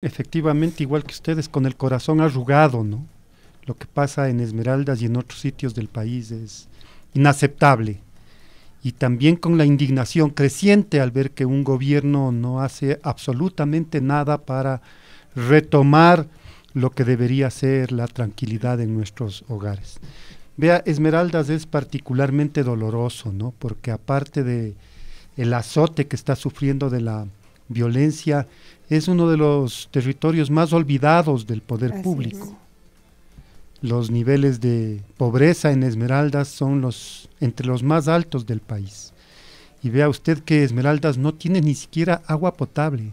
Efectivamente, igual que ustedes, con el corazón arrugado, ¿no? Lo que pasa en Esmeraldas y en otros sitios del país es inaceptable. Y también con la indignación creciente al ver que un gobierno no hace absolutamente nada para retomar lo que debería ser la tranquilidad en nuestros hogares. Vea, Esmeraldas es particularmente doloroso, ¿no? Porque aparte de el azote que está sufriendo de la violencia, es uno de los territorios más olvidados del poder Así público. es. Los niveles de pobreza en Esmeraldas son entre los más altos del país. Y vea usted que Esmeraldas no tiene ni siquiera agua potable.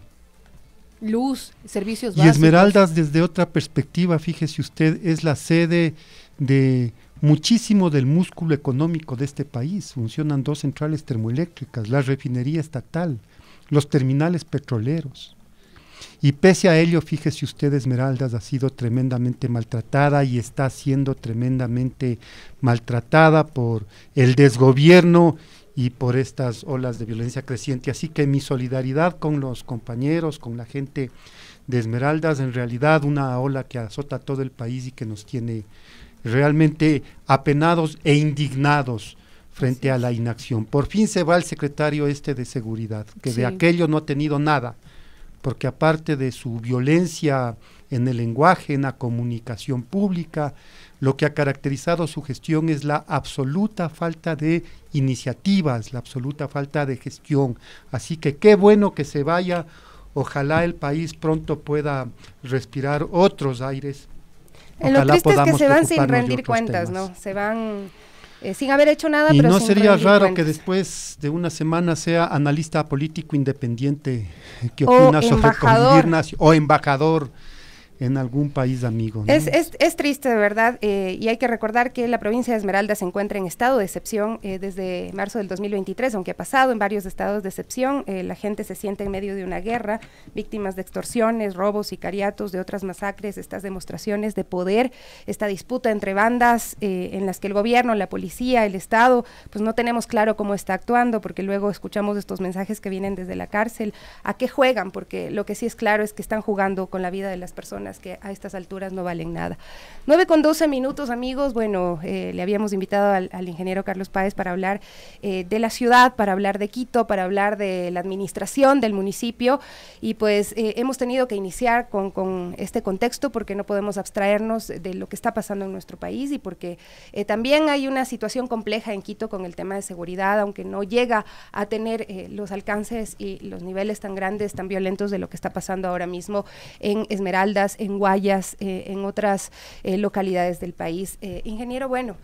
Luz, servicios Y básicos. Esmeraldas, desde otra perspectiva, fíjese usted, es la sede de muchísimo del músculo económico de este país. Funcionan 2 centrales termoeléctricas, la refinería estatal, los terminales petroleros. Y pese a ello, fíjese usted, Esmeraldas ha sido tremendamente maltratada y está siendo tremendamente maltratada por el desgobierno y por estas olas de violencia creciente. Así que mi solidaridad con los compañeros, con la gente de Esmeraldas, en realidad una ola que azota a todo el país y que nos tiene realmente apenados e indignados frente a la inacción. Por fin se va el secretario de seguridad, que Sí. de aquello no ha tenido nada, porque aparte de su violencia en el lenguaje, en la comunicación pública, lo que ha caracterizado su gestión es la absoluta falta de iniciativas, la absoluta falta de gestión. Así que qué bueno que se vaya, ojalá el país pronto pueda respirar otros aires. Lo Ojalá triste es que podamos se van sin preocuparnos de rendir otros cuentas, temas. ¿no? Se van sin haber hecho nada, Y pero no sin sería rendir raro que cuentas. después de una semana sea analista político independiente que O opina sobre embajador. convivir o embajador en algún país amigo, ¿no? Es triste, de verdad, y hay que recordar que la provincia de Esmeraldas se encuentra en estado de excepción desde marzo del 2023, aunque ha pasado en varios estados de excepción. La gente se siente en medio de una guerra, víctimas de extorsiones, robos, sicariatos, de otras masacres, estas demostraciones de poder, esta disputa entre bandas en las que el gobierno, la policía, el Estado, pues no tenemos claro cómo está actuando, porque luego escuchamos estos mensajes que vienen desde la cárcel. ¿A qué juegan? Porque lo que sí es claro es que están jugando con la vida de las personas que a estas alturas no valen nada. 9:12, amigos. Bueno, le habíamos invitado al ingeniero Carlos Páez para hablar de la ciudad, para hablar de Quito, para hablar de la administración del municipio, y pues hemos tenido que iniciar con este contexto porque no podemos abstraernos de lo que está pasando en nuestro país y porque también hay una situación compleja en Quito con el tema de seguridad, aunque no llega a tener los alcances y los niveles tan grandes, tan violentos de lo que está pasando ahora mismo en Esmeraldas, en Guayas, en otras localidades del país. Ingeniero, bueno,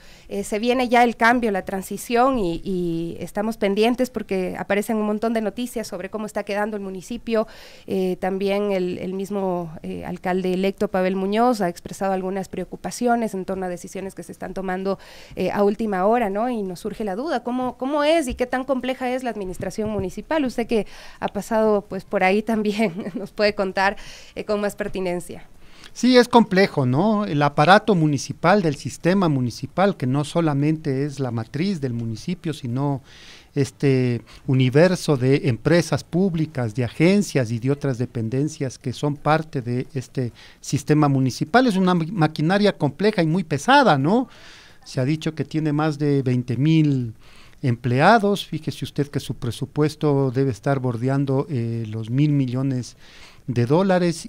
se viene ya el cambio, la transición y estamos pendientes porque aparecen un montón de noticias sobre cómo está quedando el municipio. También el mismo alcalde electo, Pavel Muñoz, ha expresado algunas preocupaciones en torno a decisiones que se están tomando a última hora, ¿no? Y nos surge la duda, ¿cómo es y qué tan compleja es la administración municipal? Usted que ha pasado pues por ahí también nos puede contar con más pertinencia. Sí, es complejo, ¿no? El aparato municipal, del sistema municipal, que no solamente es la matriz del municipio, sino este universo de empresas públicas, de agencias y de otras dependencias que son parte de este sistema municipal. Es una maquinaria compleja y muy pesada, ¿no? Se ha dicho que tiene más de 20,000 empleados. Fíjese usted que su presupuesto debe estar bordeando los $1,000 millones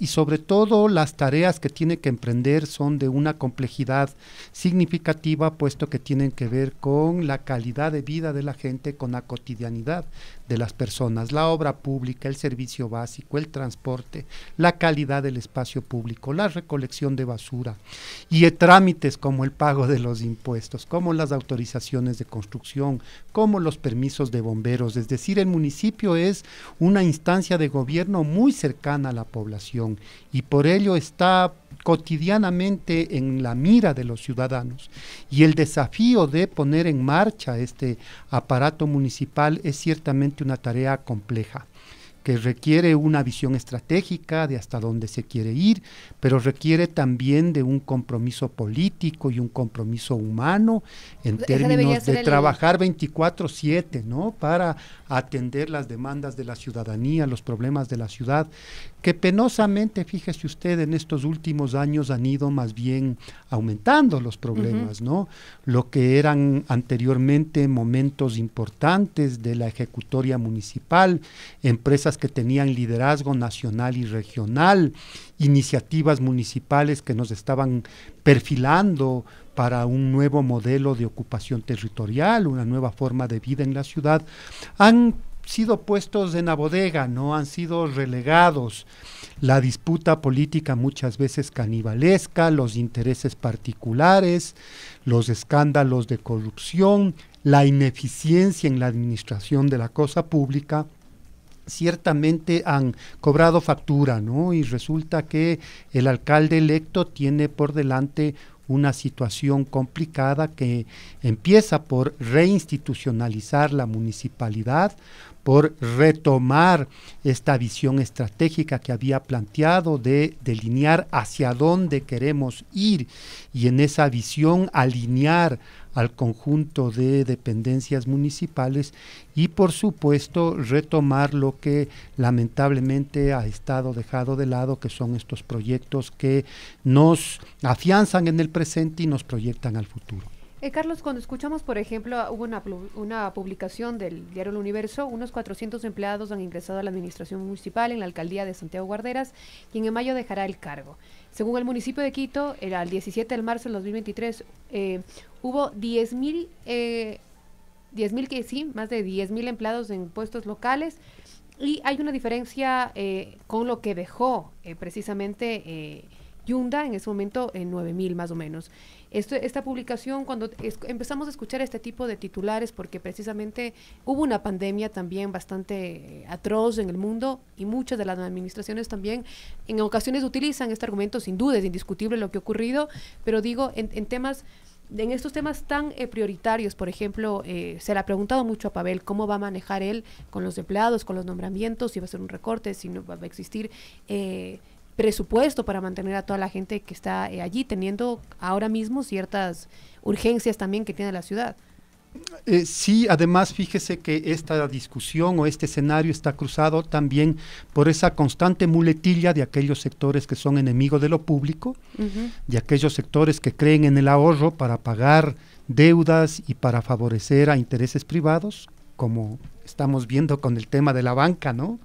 y sobre todo las tareas que tiene que emprender son de una complejidad significativa, puesto que tienen que ver con la calidad de vida de la gente, con la cotidianidad de las personas, la obra pública, el servicio básico, el transporte, la calidad del espacio público, la recolección de basura y trámites como el pago de los impuestos, como las autorizaciones de construcción, como los permisos de bomberos. Es decir, el municipio es una instancia de gobierno muy cercana a la población y por ello está cotidianamente en la mira de los ciudadanos, y el desafío de poner en marcha este aparato municipal es ciertamente una tarea compleja. que requiere una visión estratégica de hasta dónde se quiere ir, pero requiere también de un compromiso político y un compromiso humano en términos de trabajar 24/7, ¿no? Para atender las demandas de la ciudadanía, los problemas de la ciudad, que penosamente, fíjese usted, en estos últimos años han ido más bien aumentando los problemas, ¿no? Lo que eran anteriormente momentos importantes de la ejecutoria municipal, empresas que tenían liderazgo nacional y regional, iniciativas municipales que nos estaban perfilando para un nuevo modelo de ocupación territorial, una nueva forma de vida en la ciudad, han sido puestos en la bodega, ¿no? Han sido relegados. La disputa política muchas veces canibalesca, los intereses particulares, los escándalos de corrupción, la ineficiencia en la administración de la cosa pública, ciertamente han cobrado factura, ¿no? Y resulta que el alcalde electo tiene por delante una situación complicada que empieza por reinstitucionalizar la municipalidad, por retomar esta visión estratégica que había planteado de delinear hacia dónde queremos ir y en esa visión alinear al conjunto de dependencias municipales y por supuesto retomar lo que lamentablemente ha estado dejado de lado, que son estos proyectos que nos afianzan en el presente y nos proyectan al futuro. Carlos, cuando escuchamos, por ejemplo, hubo una publicación del diario El Universo, unos 400 empleados han ingresado a la administración municipal en la alcaldía de Santiago Guarderas, quien en mayo dejará el cargo. Según el municipio de Quito, era el 17 de marzo del 2023, hubo 10.000 más de 10.000 empleados en puestos locales, y hay una diferencia con lo que dejó precisamente Yunda en ese momento en 9.000 más o menos. Esta publicación, cuando empezamos a escuchar este tipo de titulares, porque precisamente hubo una pandemia también bastante atroz en el mundo y muchas de las administraciones también en ocasiones utilizan este argumento, sin duda es indiscutible lo que ha ocurrido, pero digo, en estos temas tan prioritarios, por ejemplo, se le ha preguntado mucho a Pavel cómo va a manejar él con los empleados, con los nombramientos, si va a ser un recorte, si no va a existir presupuesto para mantener a toda la gente que está allí, teniendo ahora mismo ciertas urgencias también que tiene la ciudad. Sí, además fíjese que esta discusión o este escenario está cruzado también por esa constante muletilla de aquellos sectores que son enemigos de lo público, de aquellos sectores que creen en el ahorro para pagar deudas y para favorecer a intereses privados, como estamos viendo con el tema de la banca, ¿no?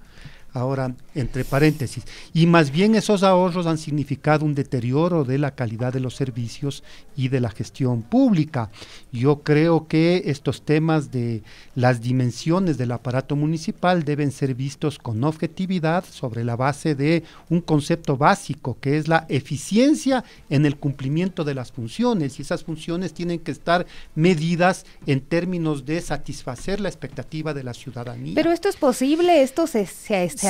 Ahora, entre paréntesis, y más bien esos ahorros han significado un deterioro de la calidad de los servicios y de la gestión pública. Yo creo que estos temas de las dimensiones del aparato municipal deben ser vistos con objetividad sobre la base de un concepto básico, que es la eficiencia en el cumplimiento de las funciones, y esas funciones tienen que estar medidas en términos de satisfacer la expectativa de la ciudadanía. Pero esto es posible, esto se ha hecho,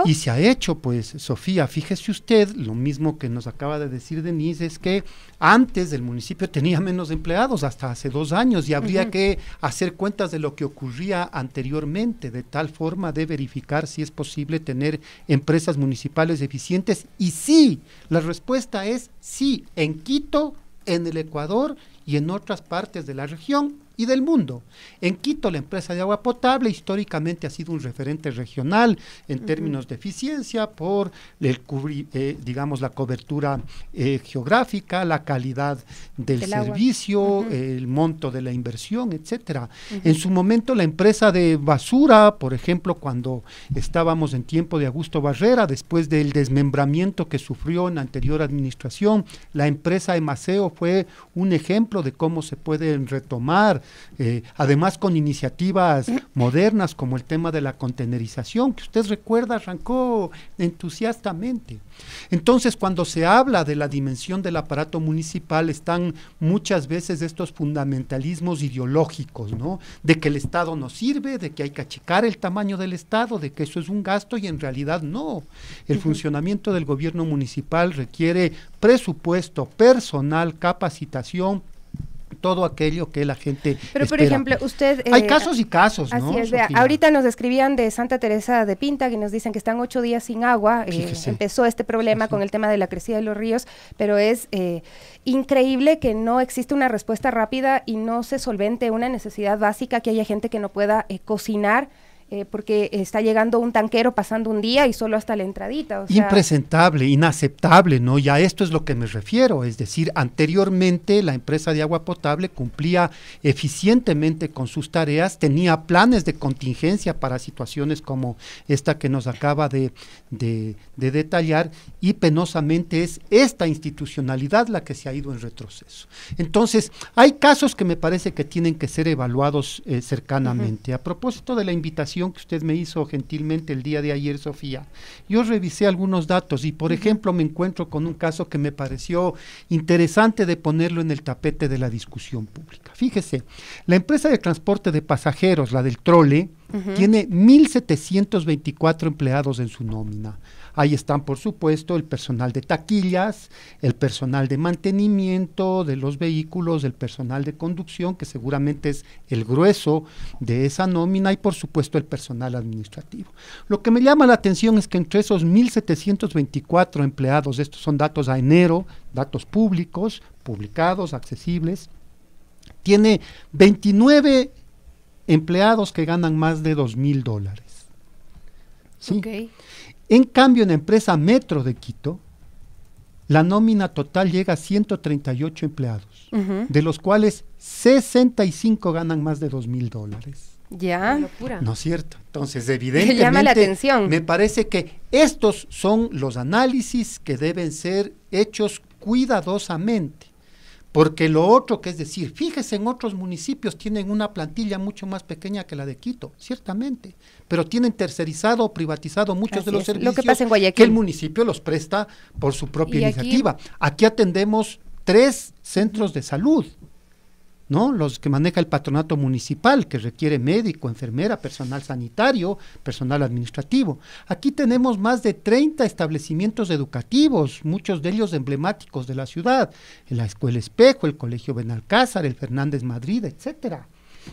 y se ha hecho, pues, Sofía, fíjese usted, lo mismo que nos acaba de decir Denise, es que antes el municipio tenía menos empleados, hasta hace 2 años, y habría que hacer cuentas de lo que ocurría anteriormente, de tal forma de verificar si es posible tener empresas municipales eficientes, y sí, la respuesta es sí, en Quito, en el Ecuador y en otras partes de la región y del mundo. En Quito, la empresa de agua potable históricamente ha sido un referente regional en términos de eficiencia por digamos, la cobertura geográfica, la calidad del servicio, el monto de la inversión, etcétera. En su momento, la empresa de basura, por ejemplo, cuando estábamos en tiempo de Augusto Barrera, después del desmembramiento que sufrió en la anterior administración, la empresa Emaceo fue un ejemplo de cómo se pueden retomar, además con iniciativas modernas como el tema de la contenerización, que usted recuerda arrancó entusiastamente. Entonces, cuando se habla de la dimensión del aparato municipal, están muchas veces estos fundamentalismos ideológicos, ¿no? De que el Estado no sirve, de que hay que achicar el tamaño del Estado, de que eso es un gasto, y en realidad no. El funcionamiento del gobierno municipal requiere presupuesto, personal, capacitación, todo aquello que la gente Pero, por espera. ejemplo, usted... Hay casos y casos, ¿no? Así es, vea, Sofía? ahorita nos escribían de Santa Teresa de Pinta, que nos dicen que están 8 días sin agua. Fíjese. Empezó este problema con el tema de la crecida de los ríos, pero es increíble que no existe una respuesta rápida y no se solvente una necesidad básica, que haya gente que no pueda cocinar, porque está llegando un tanquero pasando un día y solo hasta la entradita. O sea, Impresentable, inaceptable, ¿no? Y a esto es lo que me refiero, es decir, anteriormente la empresa de agua potable cumplía eficientemente con sus tareas, tenía planes de contingencia para situaciones como esta que nos acaba de detallar, y penosamente es esta institucionalidad la que se ha ido en retroceso. Entonces, hay casos que me parece que tienen que ser evaluados cercanamente. A propósito de la invitación que usted me hizo gentilmente el día de ayer, Sofía, yo revisé algunos datos y, por ejemplo, me encuentro con un caso que me pareció interesante de ponerlo en el tapete de la discusión pública. Fíjese, la empresa de transporte de pasajeros, la del Trole, tiene 1.724 empleados en su nómina. Ahí están, por supuesto, el personal de taquillas, el personal de mantenimiento de los vehículos, el personal de conducción, que seguramente es el grueso de esa nómina, y por supuesto el personal administrativo. Lo que me llama la atención es que entre esos 1.724 empleados, estos son datos a enero, datos públicos, publicados, accesibles, tiene 29 empleados que ganan más de $2,000. ¿Sí? Okay. En cambio, en la empresa Metro de Quito, la nómina total llega a 138 empleados, de los cuales 65 ganan más de $2,000. Ya. Locura. ¿No es cierto? Entonces, evidentemente, llama la atención. Me parece que estos son los análisis que deben ser hechos cuidadosamente. Porque lo otro, que es decir, fíjese, en otros municipios tienen una plantilla mucho más pequeña que la de Quito, ciertamente, pero tienen tercerizado o privatizado muchos de los servicios lo que pasa en Guayaquil, que el municipio los presta por su propia iniciativa. Aquí atendemos 3 centros de salud, ¿no? Los que maneja el patronato municipal, que requiere médico, enfermera, personal sanitario, personal administrativo. Aquí tenemos más de 30 establecimientos educativos, muchos de ellos emblemáticos de la ciudad, la Escuela Espejo, el Colegio Benalcázar, el Fernández Madrid, etcétera.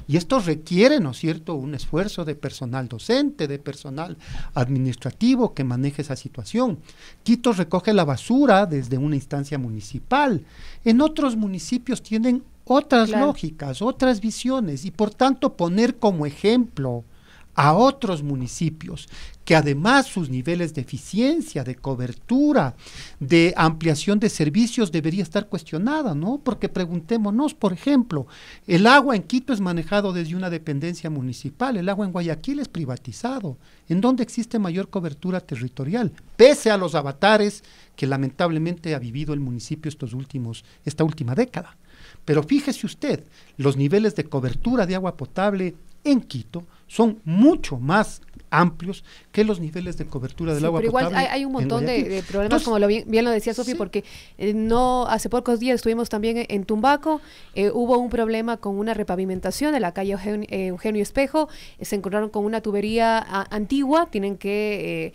Y esto requiere, ¿no es cierto?, un esfuerzo de personal docente, de personal administrativo que maneje esa situación. Quito recoge la basura desde una instancia municipal. En otros municipios tienen otras lógicas, otras visiones, y por tanto poner como ejemplo a otros municipios que además sus niveles de eficiencia, de cobertura, de ampliación de servicios debería estar cuestionada, ¿no? Porque preguntémonos, por ejemplo, el agua en Quito es manejado desde una dependencia municipal, el agua en Guayaquil es privatizado. ¿En dónde existe mayor cobertura territorial? Pese a los avatares que lamentablemente ha vivido el municipio esta última década. Pero fíjese usted, los niveles de cobertura de agua potable en Quito son mucho más amplios que los niveles de cobertura del agua potable. Pero igual hay un montón de problemas. Entonces, como bien lo decía Sofi, porque hace pocos días estuvimos también en Tumbaco, hubo un problema con una repavimentación de la calle Eugenio Espejo, se encontraron con una tubería antigua, tienen que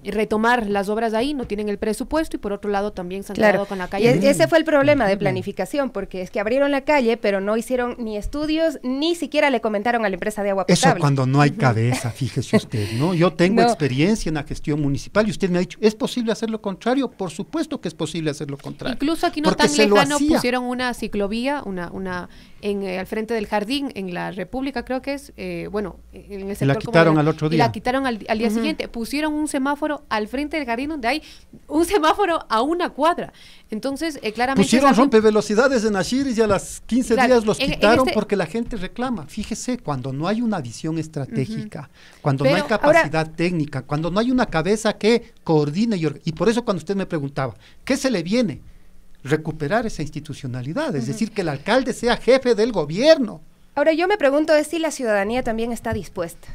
retomar las obras de ahí, no tienen el presupuesto, y por otro lado también se han quedado con la calle. Y ese fue el problema de planificación, porque es que abrieron la calle, pero no hicieron ni estudios, ni siquiera le comentaron a la empresa de agua potable. Eso cuando no hay cabeza, fíjese usted, ¿no? Yo tengo experiencia en la gestión municipal y usted me ha dicho, ¿es posible hacer lo contrario? Por supuesto que es posible hacer lo contrario. Incluso aquí no tan lejano pusieron una ciclovía, al frente del jardín, en la República creo que es, en el sector. La quitaron al otro día. Y la quitaron al día siguiente. Pusieron un semáforo al frente del jardín donde hay un semáforo a una cuadra. Entonces, claramente... Pusieron rompevelocidades en Ashiris y a las 15 días los quitaron porque la gente reclama. Fíjese, cuando no hay una visión estratégica, cuando no hay capacidad técnica, cuando no hay una cabeza que coordine y por eso cuando usted me preguntaba, ¿qué se le viene? Recuperar esa institucionalidad, es decir, que el alcalde sea jefe del gobierno. Ahora yo me pregunto es si la ciudadanía también está dispuesta.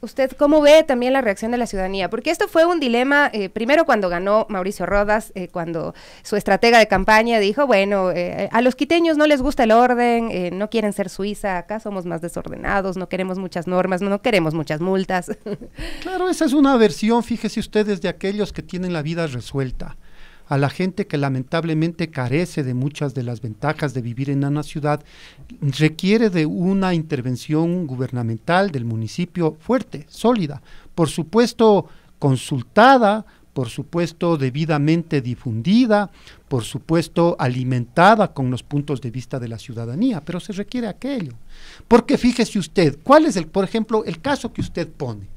¿Usted cómo ve también la reacción de la ciudadanía? Porque esto fue un dilema, primero cuando ganó Mauricio Rodas, cuando su estratega de campaña dijo, bueno, a los quiteños no les gusta el orden, no quieren ser Suiza, acá somos más desordenados, no queremos muchas normas, no queremos muchas multas. Claro, esa es una versión, fíjese ustedes, de aquellos que tienen la vida resuelta. a la gente que lamentablemente carece de muchas de las ventajas de vivir en una ciudad, requiere de una intervención gubernamental del municipio fuerte, sólida, por supuesto consultada, por supuesto debidamente difundida, por supuesto alimentada con los puntos de vista de la ciudadanía, pero se requiere aquello. Porque fíjese usted, ¿cuál es por ejemplo, el caso que usted pone?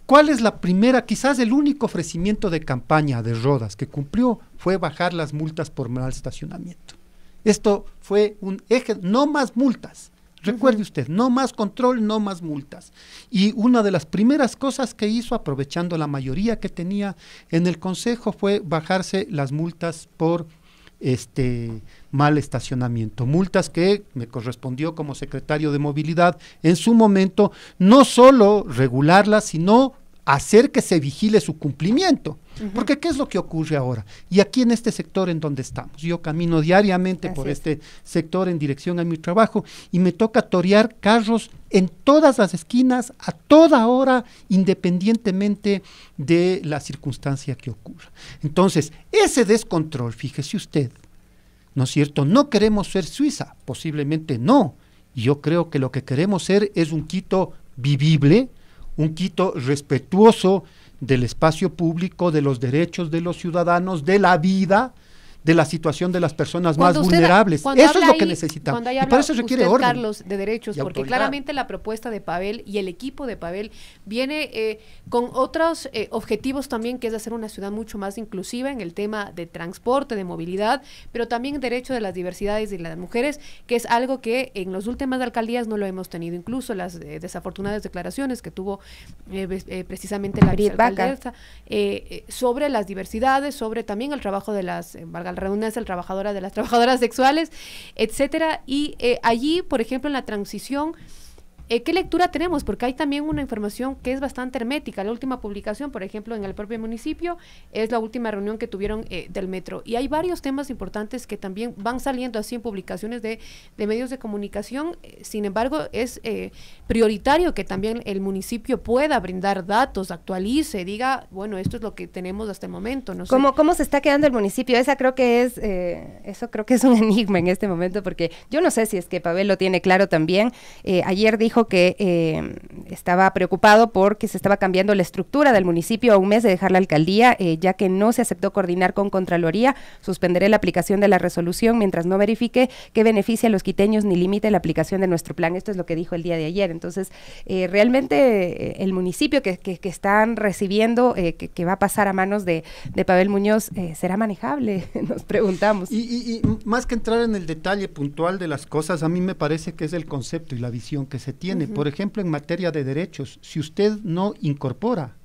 ¿Cuál es la primera, quizás el único ofrecimiento de campaña de Rodas que cumplió fue bajar las multas por mal estacionamiento? Esto fue un eje, no más multas. Recuerde usted, no más control, no más multas. Y una de las primeras cosas que hizo, aprovechando la mayoría que tenía en el Consejo, fue bajarse las multas por mal estacionamiento. Multas que me correspondió como secretario de Movilidad en su momento, no solo regularlas, sino hacer que se vigile su cumplimiento. Porque ¿qué es lo que ocurre ahora? Y aquí en este sector en donde estamos, yo camino diariamente por este sector en dirección a mi trabajo y me toca torear carros en todas las esquinas, a toda hora, independientemente de la circunstancia que ocurra. Entonces, ese descontrol, fíjese usted, ¿no es cierto? No queremos ser Suiza, posiblemente no. Yo creo que lo que queremos ser es un Quito vivible, un Quito respetuoso del espacio público, de los derechos de los ciudadanos, de la vida, de la situación de las personas más vulnerables. Eso es lo que necesitamos. Y para eso requiere orden. Carlos, de derechos, porque claramente la propuesta de Pavel y el equipo de Pavel viene con otros objetivos también, que es hacer una ciudad mucho más inclusiva en el tema de transporte, de movilidad, pero también derecho de las diversidades y las mujeres, que es algo que en las últimas alcaldías no lo hemos tenido. Incluso las desafortunadas declaraciones que tuvo precisamente la vicealcaldesa sobre las diversidades, sobre también el trabajo de las valga la redundancia, de las trabajadoras sexuales, etcétera. Y allí, por ejemplo, en la transición, ¿qué lectura tenemos? Porque hay también una información que es bastante hermética. La última publicación, por ejemplo, en el propio municipio, es la última reunión que tuvieron del metro. Y hay varios temas importantes que también van saliendo así en publicaciones de medios de comunicación. Sin embargo, es prioritario que también el municipio pueda brindar datos, actualice, diga, bueno, esto es lo que tenemos hasta el momento. No sé. ¿Cómo se está quedando el municipio? Eso creo que es un enigma en este momento, porque yo no sé si es que Pavel lo tiene claro también. Ayer dijo que estaba preocupado porque se estaba cambiando la estructura del municipio a un mes de dejar la alcaldía, ya que no se aceptó coordinar con Contraloría. Suspenderé la aplicación de la resolución mientras no verifique que beneficia a los quiteños ni limite la aplicación de nuestro plan. Esto es lo que dijo el día de ayer. Entonces, realmente el municipio que están recibiendo, que va a pasar a manos de Pavel Muñoz, ¿será manejable? Nos preguntamos. Y más que entrar en el detalle puntual de las cosas, a mí me parece que es el concepto y la visión que se tiene. Por ejemplo, en materia de derechos, si usted no incorpora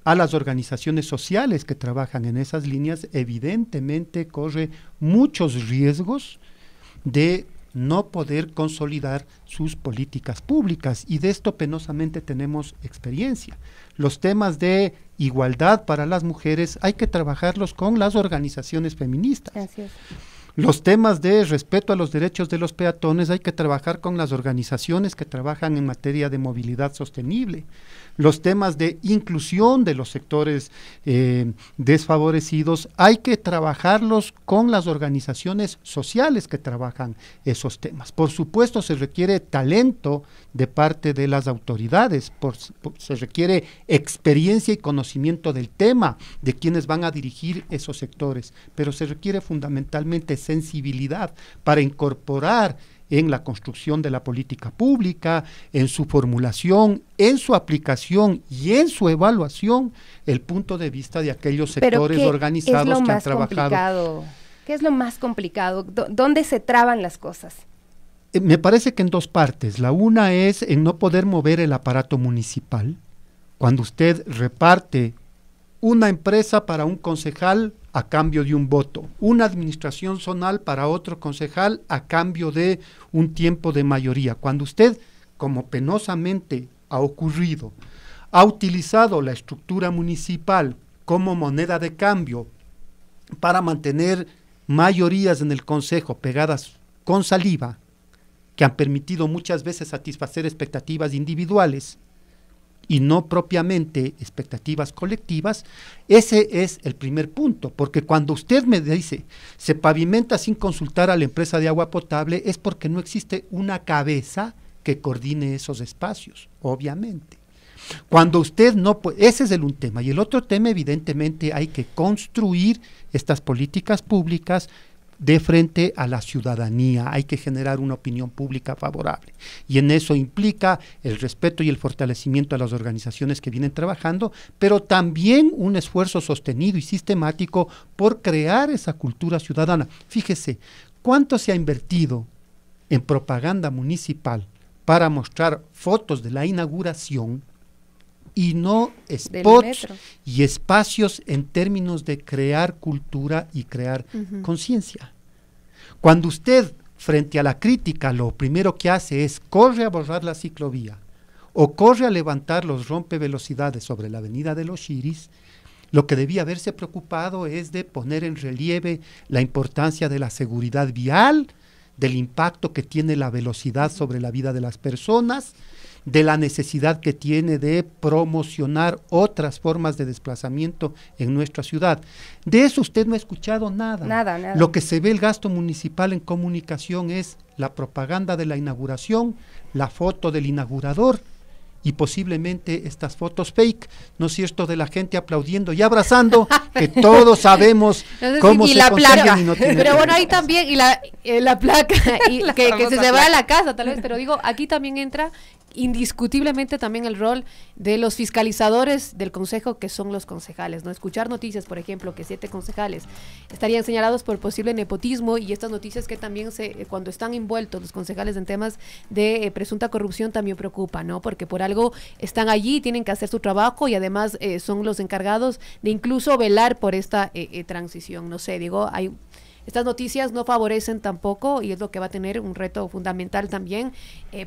a las organizaciones sociales que trabajan en esas líneas, evidentemente corre muchos riesgos de no poder consolidar sus políticas públicas, y de esto penosamente tenemos experiencia. Los temas de igualdad para las mujeres hay que trabajarlos con las organizaciones feministas. Así es. Los temas de respeto a los derechos de los peatones hay que trabajar con las organizaciones que trabajan en materia de movilidad sostenible. Los temas de inclusión de los sectores desfavorecidos hay que trabajarlos con las organizaciones sociales que trabajan esos temas. Por supuesto, se requiere talento de parte de las autoridades, se requiere experiencia y conocimiento del tema de quienes van a dirigir esos sectores, pero se requiere fundamentalmente sensibilidad para incorporar en la construcción de la política pública, en su formulación, en su aplicación y en su evaluación, el punto de vista de aquellos sectores organizados que han trabajado. ¿Qué es lo más complicado? ¿Dónde se traban las cosas? Me parece que en dos partes. La una es en no poder mover el aparato municipal. Cuando usted reparte una empresa para un concejal a cambio de un voto, una administración zonal para otro concejal a cambio de un tiempo de mayoría. Cuando usted, como penosamente ha ocurrido, ha utilizado la estructura municipal como moneda de cambio para mantener mayorías en el consejo pegadas con saliva, que han permitido muchas veces satisfacer expectativas individuales, y no propiamente expectativas colectivas, ese es el primer punto, porque cuando usted me dice, se pavimenta sin consultar a la empresa de agua potable, es porque no existe una cabeza que coordine esos espacios, obviamente. Cuando usted no puede, ese es un tema, y el otro tema evidentemente hay que construir estas políticas públicas de frente a la ciudadanía, hay que generar una opinión pública favorable, y en eso implica el respeto y el fortalecimiento a las organizaciones que vienen trabajando, pero también un esfuerzo sostenido y sistemático por crear esa cultura ciudadana. Fíjese, ¿cuánto se ha invertido en propaganda municipal para mostrar fotos de la inauguración y no spots y espacios en términos de crear cultura y crear conciencia? Cuando usted, frente a la crítica, lo primero que hace es corre a borrar la ciclovía o corre a levantar los rompevelocidades sobre la avenida de los Chiris, lo que debía haberse preocupado es de poner en relieve la importancia de la seguridad vial, del impacto que tiene la velocidad sobre la vida de las personas, de la necesidad que tiene de promocionar otras formas de desplazamiento en nuestra ciudad. De eso usted no ha escuchado nada. Nada. Lo que se ve el gasto municipal en comunicación es la propaganda de la inauguración, la foto del inaugurador y posiblemente estas fotos fake, ¿no es cierto?, de la gente aplaudiendo y abrazando, que todos sabemos cómo se consiguen y no tienen. Pero bueno, ahí también, y la placa, y que se va a la casa tal vez, pero digo, aquí también entra indiscutiblemente también el rol de los fiscalizadores del consejo, que son los concejales, ¿no? Escuchar noticias, por ejemplo, que 7 concejales estarían señalados por posible nepotismo, y estas noticias que también cuando están envueltos los concejales en temas de presunta corrupción también preocupa, ¿no? Porque por algo están allí, tienen que hacer su trabajo y además son los encargados de incluso velar por esta transición, no sé, digo, estas noticias no favorecen tampoco, y es lo que va a tener un reto fundamental también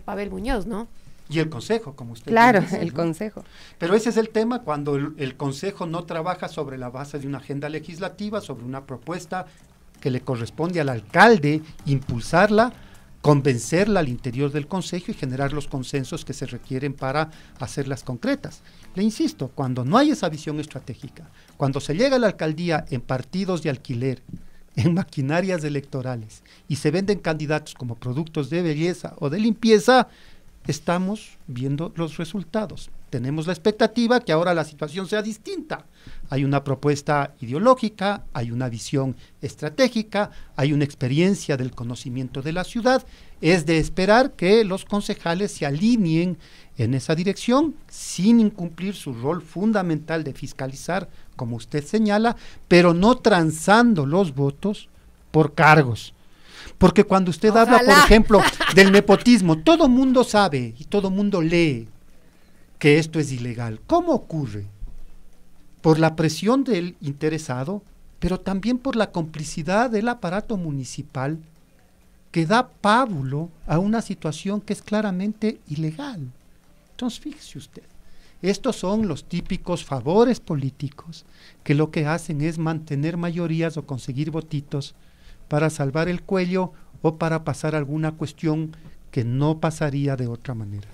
Pavel Muñoz, ¿no? Y el consejo, como usted claro, dice, el ¿no? consejo. Pero ese es el tema, cuando el consejo no trabaja sobre la base de una agenda legislativa, sobre una propuesta que le corresponde al alcalde impulsarla, convencerla al interior del consejo y generar los consensos que se requieren para hacerlas concretas. Le insisto, cuando no hay esa visión estratégica, cuando se llega a la alcaldía en partidos de alquiler, en maquinarias electorales, y se venden candidatos como productos de belleza o de limpieza, estamos viendo los resultados. Tenemos la expectativa que ahora la situación sea distinta. Hay una propuesta ideológica, hay una visión estratégica, hay una experiencia del conocimiento de la ciudad. Es de esperar que los concejales se alineen en esa dirección sin incumplir su rol fundamental de fiscalizar, como usted señala, pero no transando los votos por cargos. Porque cuando usted habla, por ejemplo, del nepotismo, todo mundo sabe y todo mundo lee que esto es ilegal. ¿Cómo ocurre? Por la presión del interesado, pero también por la complicidad del aparato municipal que da pábulo a una situación que es claramente ilegal. Entonces, fíjese usted, estos son los típicos favores políticos que lo que hacen es mantener mayorías o conseguir votitos para salvar el cuello o para pasar alguna cuestión que no pasaría de otra manera.